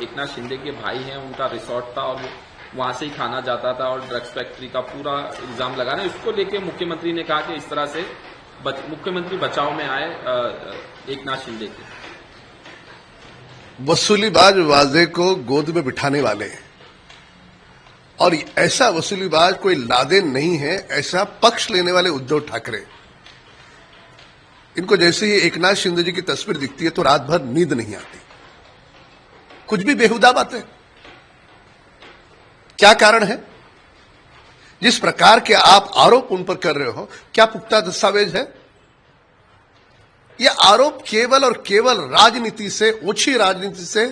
एकनाथ शिंदे के भाई हैं, उनका रिसोर्ट था और वहां से ही खाना जाता था और ड्रग्स फैक्ट्री का पूरा इल्जाम लगाना, इसको लेके मुख्यमंत्री ने कहा कि इस तरह से मुख्यमंत्री बचाव में आए एकनाथ शिंदे के। वसूलीबाज वाजे को गोद में बिठाने वाले, और ऐसा वसूलीबाज कोई लादेन नहीं है, ऐसा पक्ष लेने वाले उद्धव ठाकरे, इनको जैसे ही एकनाथ शिंदे जी की तस्वीर दिखती है तो रात भर नींद नहीं आती। कुछ भी बेहुदा बातें। क्या कारण है? जिस प्रकार के आप आरोप उन पर कर रहे हो, क्या पुख्ता दस्तावेज है? यह आरोप केवल और केवल राजनीति से, ओछी राजनीति से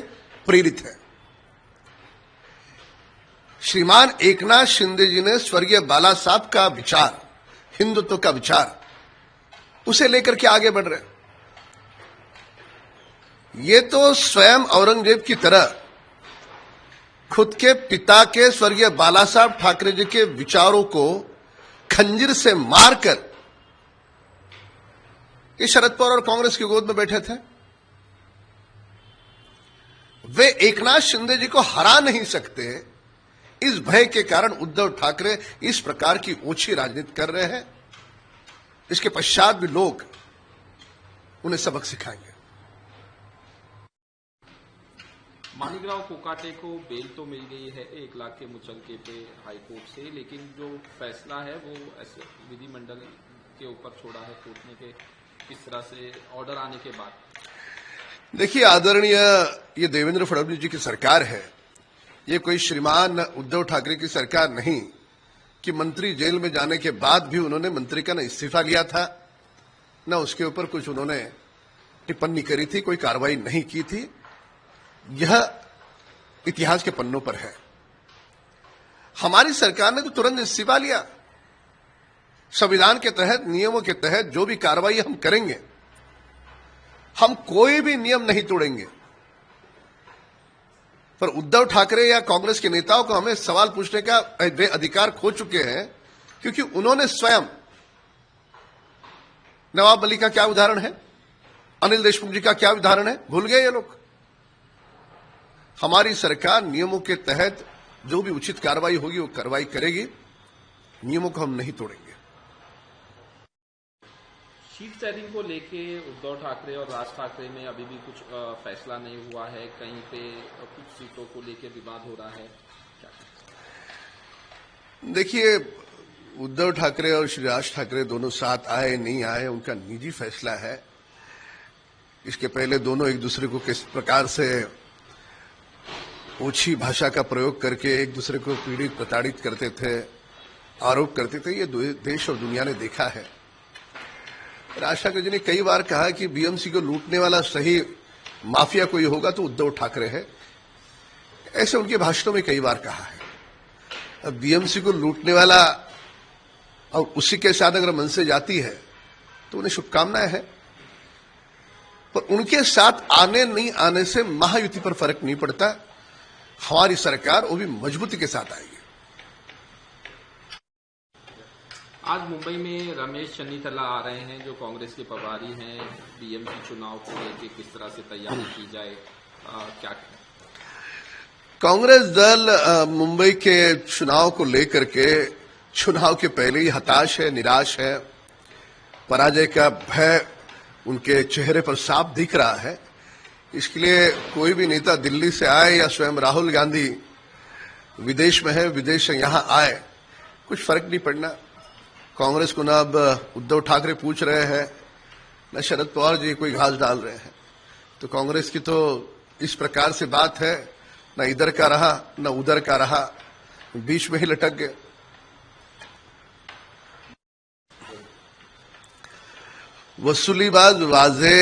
प्रेरित है। श्रीमान एकनाथ शिंदे जी ने स्वर्गीय बाला साहब का विचार, हिंदुत्व का विचार, उसे लेकर के आगे बढ़ रहे। ये तो स्वयं औरंगजेब की तरह खुद के पिता के स्वर्गीय बाला साहब ठाकरे जी के विचारों को खंजीर से मारकर ये शरद पवार और कांग्रेस की गोद में बैठे थे। वे एकनाथ शिंदे जी को हरा नहीं सकते, इस भय के कारण उद्धव ठाकरे इस प्रकार की ओछी राजनीति कर रहे हैं। इसके पश्चात भी लोग उन्हें सबक सिखाएंगे। माणिकराव कोकाटे को बेल तो मिल गई है 1 लाख के मुचलके पे हाईकोर्ट से, लेकिन जो फैसला है वो विधिमंडल के ऊपर छोड़ा है कोर्ट ने कि किस तरह से ऑर्डर आने के बाद। देखिए आदरणीय, ये देवेंद्र फडणवीस जी की सरकार है, ये कोई श्रीमान उद्धव ठाकरे की सरकार नहीं कि मंत्री जेल में जाने के बाद भी उन्होंने मंत्री का न इस्तीफा लिया था, न उसके ऊपर कुछ उन्होंने टिप्पणी करी थी, कोई कार्रवाई नहीं की थी। यह इतिहास के पन्नों पर है। हमारी सरकार ने तो तुरंत इस्तीफा लिया। संविधान के तहत, नियमों के तहत जो भी कार्रवाई हम करेंगे, हम कोई भी नियम नहीं तोड़ेंगे। पर उद्धव ठाकरे या कांग्रेस के नेताओं को हमें सवाल पूछने का वे अधिकार खो चुके हैं, क्योंकि उन्होंने स्वयं, नवाब मलिक का क्या उदाहरण है, अनिल देशमुख जी का क्या उदाहरण है, भूल गए ये लोग। हमारी सरकार नियमों के तहत जो भी उचित कार्रवाई होगी वो कार्रवाई करेगी, नियमों को हम नहीं तोड़ेंगे। सीट शेयरिंग को लेके उद्धव ठाकरे और राज ठाकरे में अभी भी कुछ फैसला नहीं हुआ है, कहीं पे कुछ सीटों को लेके विवाद हो रहा है, क्या? देखिए, उद्धव ठाकरे और श्री राज ठाकरे दोनों साथ आए नहीं आए उनका निजी फैसला है। इसके पहले दोनों एक दूसरे को किस प्रकार से ओछी भाषा का प्रयोग करके एक दूसरे को पीड़ित प्रताड़ित करते थे, आरोप करते थे, ये देश और दुनिया ने देखा है। राज ठाकरे जी ने कई बार कहा कि बीएमसी को लूटने वाला सही माफिया कोई होगा तो उद्धव ठाकरे है, ऐसे उनके भाषणों में कई बार कहा है। अब बीएमसी को लूटने वाला और उसी के साथ अगर मन से जाती है तो उन्हें शुभकामनाएं हैं, पर उनके साथ आने नहीं आने से महायुति पर फर्क नहीं पड़ता। हमारी सरकार वो भी मजबूती के साथ आएगी। आज मुंबई में रमेश चन्नीथला आ रहे हैं, जो कांग्रेस के प्रभारी हैं। बीएमसी चुनाव को लेकर किस तरह से तैयारी की जाए, क्या? कांग्रेस दल मुंबई के चुनाव को लेकर के चुनाव के पहले ही हताश है, निराश है। पराजय का भय उनके चेहरे पर साफ दिख रहा है। इसके लिए कोई भी नेता दिल्ली से आए या स्वयं राहुल गांधी विदेश में है, विदेश से यहां आए, कुछ फर्क नहीं पड़ना। कांग्रेस को न अब उद्धव ठाकरे पूछ रहे हैं, न शरद पवार जी कोई घास डाल रहे हैं। तो कांग्रेस की तो इस प्रकार से बात है, न इधर का रहा न उधर का रहा, बीच में ही लटक गए। वसुलीबाज वाजे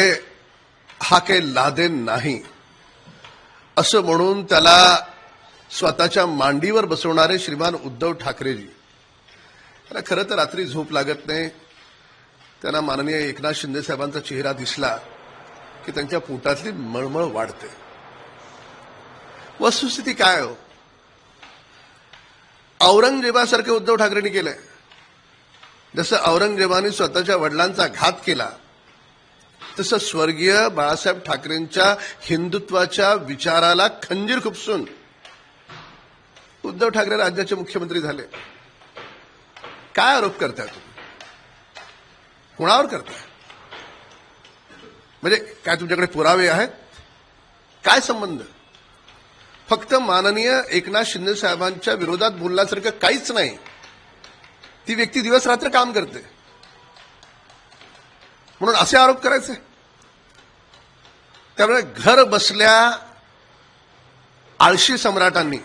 हा काही लादेन नाही असं म्हणून त्याला स्वतःच्या मांडीवर बसवणारे श्रीमान उद्धव ठाकरेजी, त्यांना खरं तर रात्री झोप लागत नाही। त्यांना माननीय एकनाथ शिंदे साहेबांचा चेहरा दिसला की त्यांच्या पोटातली मळमळ वाढते। वस्तुस्थिती काय हो, औरंगजेबासारखे उद्धव ठाकरेंनी केलंय। जसं औरंगजेबाने स्वतःच्या वडिलांचा घात केला, तसं स्वर्गीय बाळासाहेब ठाकरेंच्या हिंदुत्वाच्या विचाराला खंजीर खुपसून उद्धव ठाकरे राज्याचे मुख्यमंत्री झाले. काय आरोप करताय तुम्ही? कोणावर करताय? म्हणजे काय तुमच्याकडे पुरावे आहेत? काय संबंध? फक्त माननीय एकनाथ शिंदे साहेबांच्या विरोधात बोलण्यासारखं काहीच नाही. ती व्यक्ती दिवस रात्र काम करते म्हणून असे आरोप करायचे? त्यामुळे घर बसल्या आळशी सम्राटांनी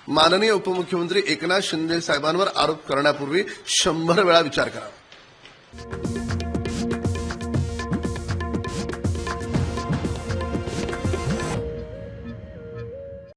माननीय उपमुख्यमंत्री एकनाथ शिंदे साहेबांवर आरोप करण्यापूर्वी 100 वेळा विचार करावा.